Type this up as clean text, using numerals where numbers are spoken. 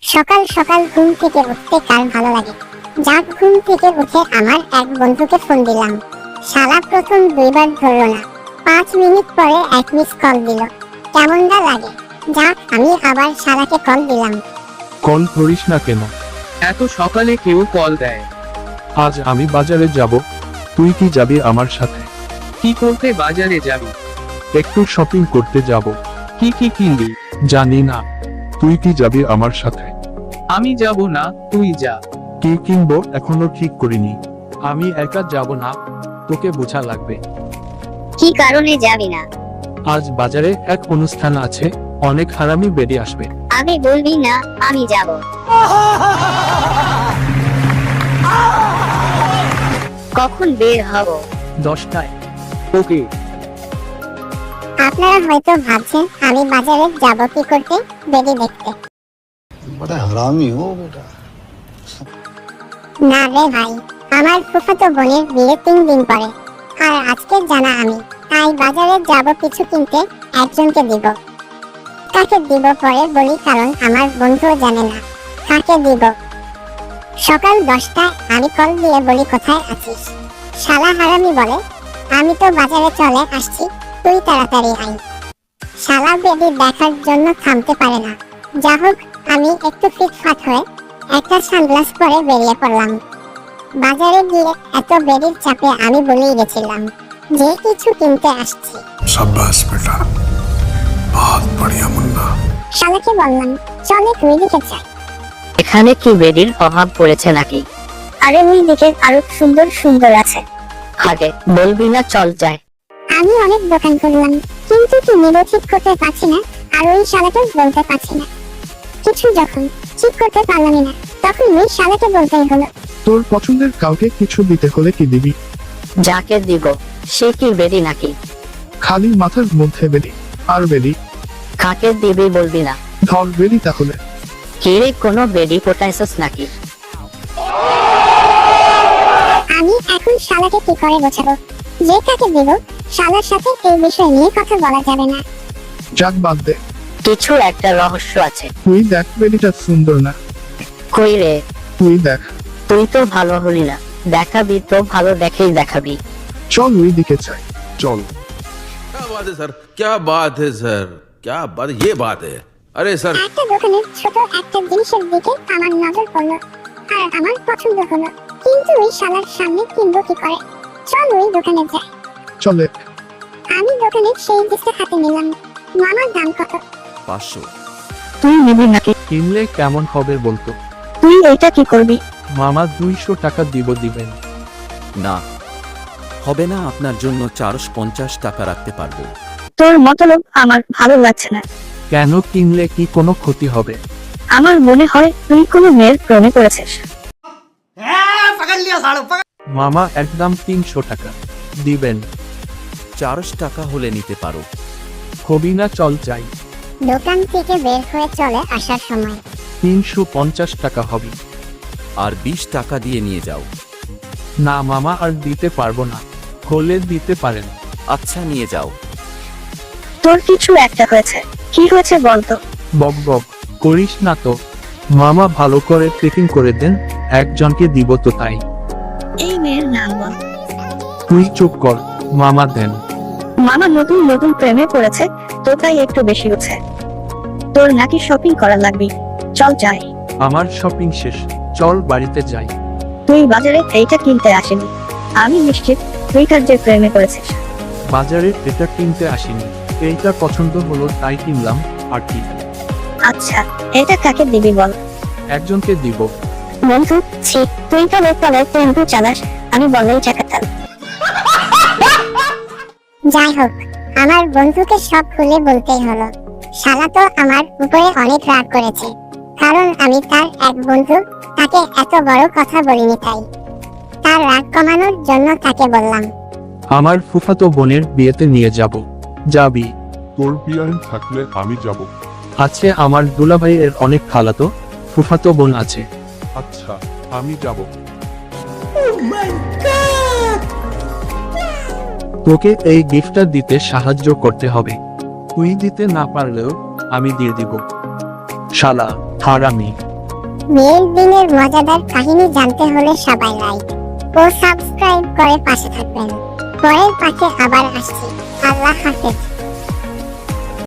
সকাল সকাল ঘুম থেকে উঠতে কার ভালো লাগে। যাক, ঘুম থেকে উঠে আমার এক বন্ধুকে ফোন দিলাম। শালা প্রথম 2বার ধরলো না, 5 মিনিট পরে এক মিস কল দিল। কেমনটা লাগে। যাক, আমি আবার শালাকে কল দিলাম। কল ধরিস না কেন? এত সকালে কেউ কল দেয়? আজ আমি বাজারে যাব, তুই কি যাবি আমার সাথে? কি করতে বাজারে যাবি? একটু শপিং করতে যাব। কি কি কিনবি? জানি না, তুই কি যাবি আমার সাথে? আমি যাব না, তুই যা। কি কিনবো এখনো ঠিক করিনি। আমি একা যাব না, তোকে বোঝা লাগবে। কি কারণে যাবি না? আজ বাজারে এক অনুষ্ঠান আছে, অনেক হারামি বেরিয়ে আসবে। আমি বলবি না, আমি যাব। কখন বের হব? 10টায়। ওকে। আপনারা হয়তো ভাবছেন আমি বাজারে যাব কি করতে, বেডি দেখতে। बड़ा हरामी हो बेटा। না রে ভাই, আমার ফুফাতো বোনের বিয়ে 3 দিন পরে, আর আজকে জানা আমি, তাই বাজারে যাব কিছু কিনতে। একজনকে দিব, কাকে দিব পরে বলি, কারণ আমার বন্ধুও জানে না কাকে দিব। সকাল 10টায় আমি কল দিয়ে বলি কোথায় আছিস। শালা হারামি বলে আমি তো বাজারে চলে আসছি, তুই তাড়াতাড়ি আয়। শালা বেডি দেখার জন্য থামতে পারে না। যা হোক, আমি একটু ফিটফাট হয়ে একটা সানগ্লাস পরে বেরিয়ে পড়লাম। বাজারে গিয়ে এত বেডির চাপে আমি ভুলেই গেছিলাম যে কিছু কিনতে আসছি। शाबाश बेटा, बहुत बढ़िया मुन्ना। শালাকে বললাম চলে তুই দিকে যাই। এখানে কি বেডির অভাব পড়েছে নাকি? আরে ওই দিকে আরো সুন্দর সুন্দর আছে। আগে বলবি না চল যাই। আমি অনেক দোকান করলাম, কিন্তু কি নিব ঠিক করতে পারছি না, আর ওই শালাকে বলতে পারছি না। কিছু যখন ঠিক করতে পারলাম না, তখন ওই শালাকে বলতেই হলো। তোর পছন্দের কাউকে কিছু দিতে হলে কি দিবি? যাকে দিব সে কি বেডি নাকি? খালি মাথার মধ্যে বেরি আর বেরি। কাকে দিবি বলবি না? ধর বেরি তাহলে। কিরে কোনো বেডি পটাইছস নাকি? আমি এখন শালাকে কি করে বোঝাবো যে কাকে দিব। শালার সাথে এই বিষয় নিয়ে কথা বলা যাবে না। যাক বাদ দে, কিছু একটা রহস্য আছে। তুই দেখ বেরিটা সুন্দর না? কই রে, তুই দেখ। তুই তো ভালো হলি না, দেখাবি তো ভালো দেখেই দেখাবি। চল ওই দিকে চাই, চল। क्या बात है सर, क्या बात है सर, क्या बात, ये बात है। अरे सर, একটা দোকানের ছোট একটা জিনিসের দিকে আমার নজর পড়লো, আর আমার পছন্দ হলো, কিন্তু ওই শালার সামনে কিনবো কি করে। চল ওই দোকানে যাই। চলে। আমি দোকানে সেই জিনিসটা হাতে নিলাম। মামার দাম কত? 500। তুই নিবি নাকি? কিনলে কেমন হবে বলতো? তুই এইটা কি করবি? মামা 200 টাকা দিবেন। না হবে না, আপনার জন্য 450 টাকা রাখতে পারবো। তোর মতলব আমার ভালো লাগছে না। কেন, কিনলে কি কোনো ক্ষতি হবে? আমার মনে হয় তুই কোনো মেয়ের প্রেমে পড়েছিস। মামা একদম 300 টাকা দিবেন। 400 টাকা হলে নিতে পারো। হবি না, চল যাই। দোকান থেকে বের হয়ে চলে আসার সময় 350 টাকা হবে। আর 20 টাকা দিয়ে নিয়ে যাও। না মামা, আর দিতে পারবো না, হলে দিতে পারেন। আচ্ছা নিয়ে যাও। তোর কিছু একটা হয়েছে, কি হয়েছে বলতো? বক বক করিস না তো মামা, ভালো করে ফিটিং করে দেন, একজনকে দিব তো তাই। এই মেয়ের নাম বল। তুই চুপ কর, মামা দেন। মামা নতুন নতুন প্রেমে পড়েছে তো তাই একটু বেশি হচ্ছে। তোর নাকি শপিং করা লাগবে, চল যাই। আমার শপিং শেষ, চল বাড়িতে যাই। তুই বাজারে এইটা কিনতে আসেনি, আমি নিশ্চিত তুই তার যে প্রেমে পড়েছিস। বাজারে এটা কিনতে আসিনি, এইটা পছন্দ হলো তাই কিনলাম, আর কি। আচ্ছা, এটা কাকে দিবি বল? একজনকে দিব। বন্ধু ছি, তুই তো লোকতলায় টেম্পু চালাস, আমি বলেই চাকাতাম। যাই হোক, আমার বন্ধুকে সব খুলে বলতেই হলো। শালা তো আমার উপরে অনেক রাগ করেছে, কারণ আমি তার এক বন্ধু, তাকে এত বড় কথা বলিনি, তাই তার রাগ কমানোর জন্য তাকে বললাম। আমার ফুফাতো বোনের বিয়েতে নিয়ে যাব। যাবি? তোর বিয়ান থাকলে আমি যাব। আছে, আমার দুলাভাইয়ের অনেক খালাতো ফুফাতো বোন আছে। আচ্ছা, আমি যাব। তোকে এই গিফটটা দিতে সাহায্য করতে হবে, তুই দিতে না পারলেও আমি দিয়ে দিব। শালা হারামি। মেয়ের দিনের মজাদার কাহিনী জানতে হলে সবাই লাইক ও সাবস্ক্রাইব করে পাশে থাকবেন। পরের পাশে আবার আসছি। আল্লাহ হাফেজ।